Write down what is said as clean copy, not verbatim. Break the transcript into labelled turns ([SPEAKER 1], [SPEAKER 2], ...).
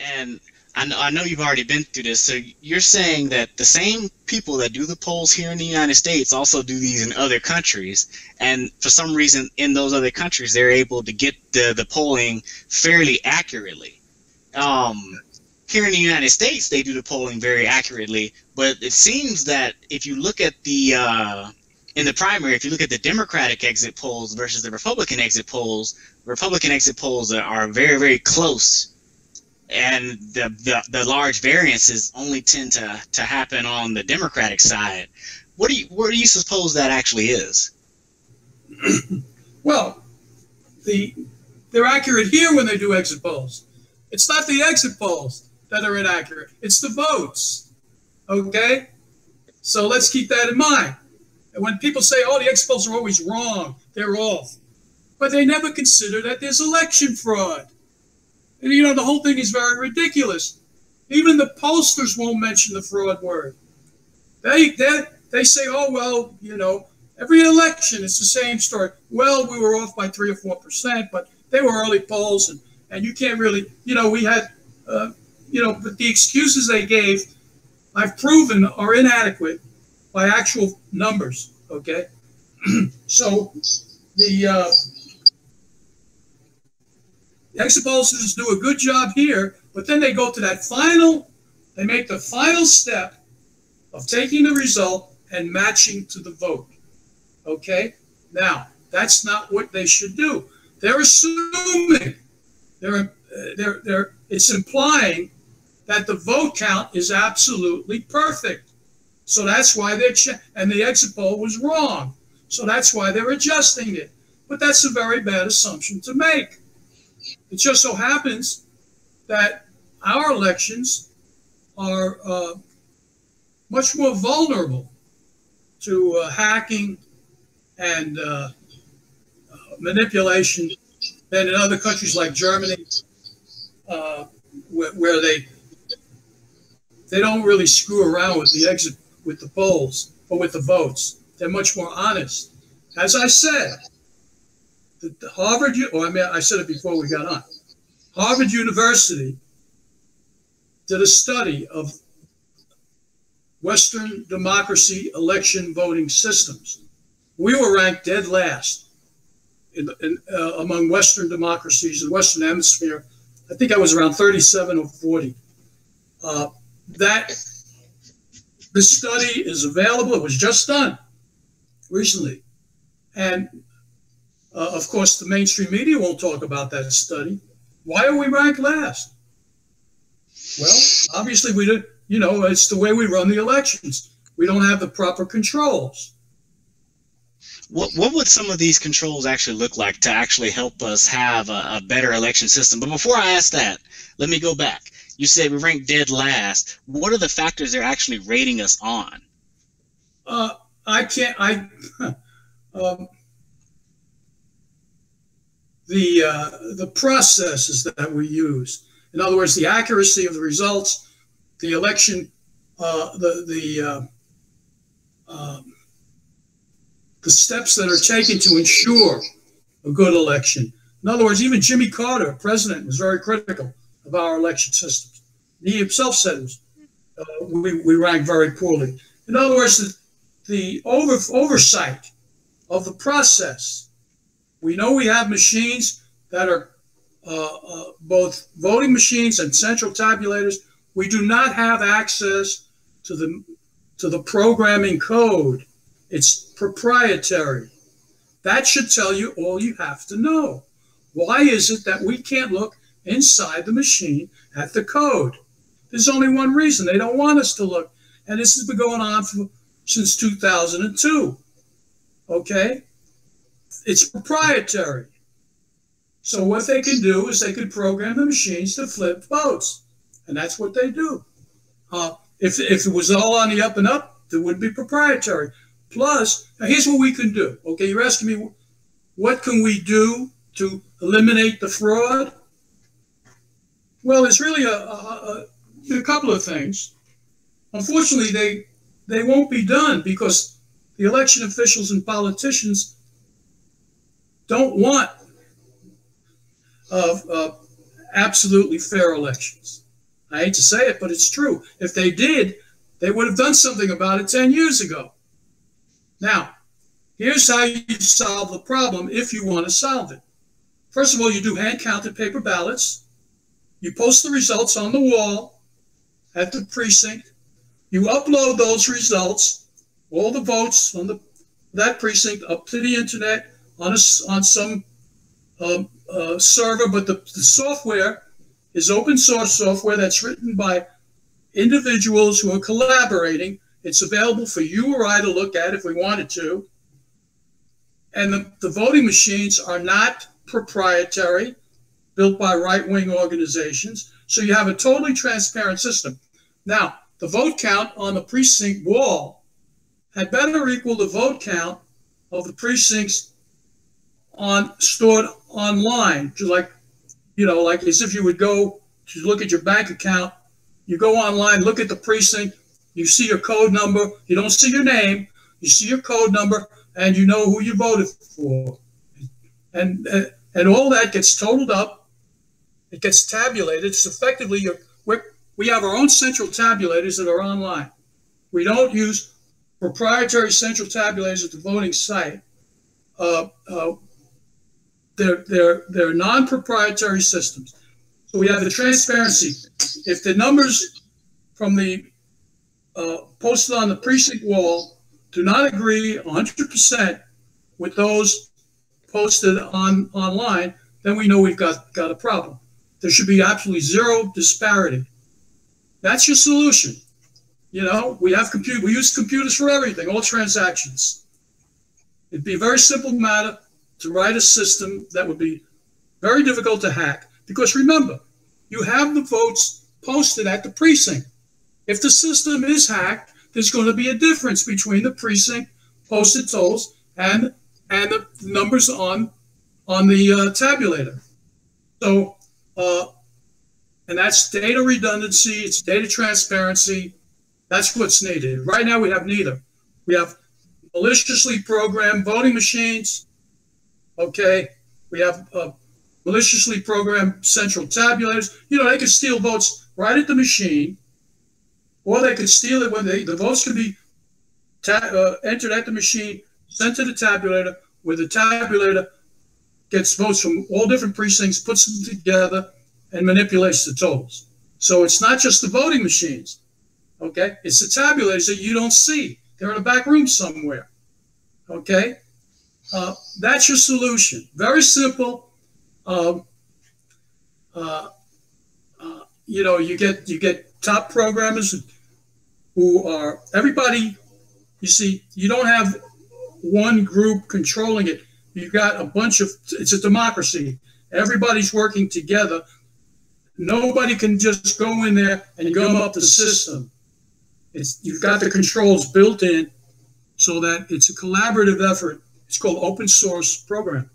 [SPEAKER 1] And I know you've already been through this, so you're saying that the same people that do the polls here in the United States also do these in other countries, and for some reason in those other countries they're able to get the polling fairly accurately. Here in the United States they do the polling very accurately, but it seems that if you look at the in the primary, if you look at the Democratic exit polls versus the Republican exit polls are very, very close. And the large variances only tend to happen on the Democratic side. Where do you suppose that actually is?
[SPEAKER 2] Well, they're accurate here when they do exit polls. It's not the exit polls that are inaccurate. It's the votes. Okay? So let's keep that in mind. And when people say, oh, the exit polls are always wrong, they're off. But they never consider that there's election fraud. And, you know, the whole thing is very ridiculous. Even the pollsters won't mention the fraud word. They say, oh, well, you know, every election it's the same story. Well, we were off by 3 or 4%, but they were early polls, and you can't really, you know, we had, you know, but the excuses they gave, I've proven are inadequate by actual numbers, okay? So the exit pollsters do a good job here, but then they go to that they make the final step of taking the result and matching to the vote. Okay? Now, that's not what they should do. They're assuming, it's implying that the vote count is absolutely perfect. So that's why and the exit poll was wrong. So that's why they're adjusting it. But that's a very bad assumption to make. It just so happens that our elections are much more vulnerable to hacking and manipulation than in other countries like Germany, where they don't really screw around with the polls or with the votes. They're much more honest. As I said, the Harvard, I said it before we got on. Harvard University did a study of Western democracy election voting systems. We were ranked dead last among Western democracies in the Western Hemisphere. I think I was around 37 or 40. The study is available. It was just done recently. And of course, the mainstream media won't talk about that study. Why are we ranked last? Well, obviously we don't, you know, it's the way we run the elections. We don't have the proper controls.
[SPEAKER 1] What would some of these controls actually look like to actually help us have a better election system? But before I ask that, let me go back. You said we ranked dead last. What are the factors they're actually rating us on?
[SPEAKER 2] The processes that we use. In other words, the accuracy of the results, the election, the steps that are taken to ensure a good election. In other words, even Jimmy Carter, president, was very critical of our election systems. He himself said we ranked very poorly. In other words, the oversight of the process. We know we have machines that are both voting machines and central tabulators. We do not have access to the programming code. It's proprietary. That should tell you all you have to know. Why is it that we can't look inside the machine at the code? There's only one reason. They don't want us to look. And this has been going on since 2002. Okay? It's proprietary. So what they can do is they can program the machines to flip votes. And that's what they do. If it was all on the up and up, it wouldn't be proprietary. Plus, now here's what we can do. Okay, you're asking me, what can we do to eliminate the fraud? Well, it's really a couple of things. Unfortunately, they won't be done because the election officials and politicians don't want absolutely fair elections. I hate to say it, but it's true. If they did, they would have done something about it 10 years ago. Now, here's how you solve the problem if you want to solve it. First of all, you do hand-counted paper ballots. You post the results on the wall at the precinct. You upload those results, all the votes on that precinct, up to the internet on some server, but the software is open source software that's written by individuals who are collaborating. It's available for you or I to look at if we wanted to. And the voting machines are not proprietary, built by right-wing organizations. So you have a totally transparent system. Now, the vote count on the precinct wall had better equal the vote count of the precincts stored online, just like as if you would go to look at your bank account. You go online, look at the precinct, you see your code number, you don't see your name, you see your code number, and you know who you voted for. And all that gets totaled up, it gets tabulated. It's effectively, we have our own central tabulators that are online. We don't use proprietary central tabulators at the voting site. They're non-proprietary systems. So we have the transparency. If the numbers from the posted on the precinct wall do not agree 100% with those posted online, then we know we've got a problem. There should be absolutely zero disparity. That's your solution. We use computers for everything, all transactions. It'd be a very simple matter to write a system that would be very difficult to hack. Because remember, you have the votes posted at the precinct. If the system is hacked, there's going to be a difference between the precinct posted totals and the numbers on the tabulator. So, and that's data redundancy, it's data transparency. That's what's needed. Right now we have neither. We have maliciously programmed voting machines. Okay, we have maliciously programmed central tabulators. They could steal votes right at the machine, or they could steal it when the votes can be entered at the machine, sent to the tabulator, where the tabulator gets votes from all different precincts, puts them together, and manipulates the totals. So it's not just the voting machines, okay? It's the tabulators that you don't see. They're in a back room somewhere, okay? That's your solution. Very simple. You get top programmers who are everybody. You see, you don't have one group controlling it. You've got a bunch of. It's a democracy. Everybody's working together. Nobody can just go in there and gum up the system. You've got the controls built in so that it's a collaborative effort. It's called open source program.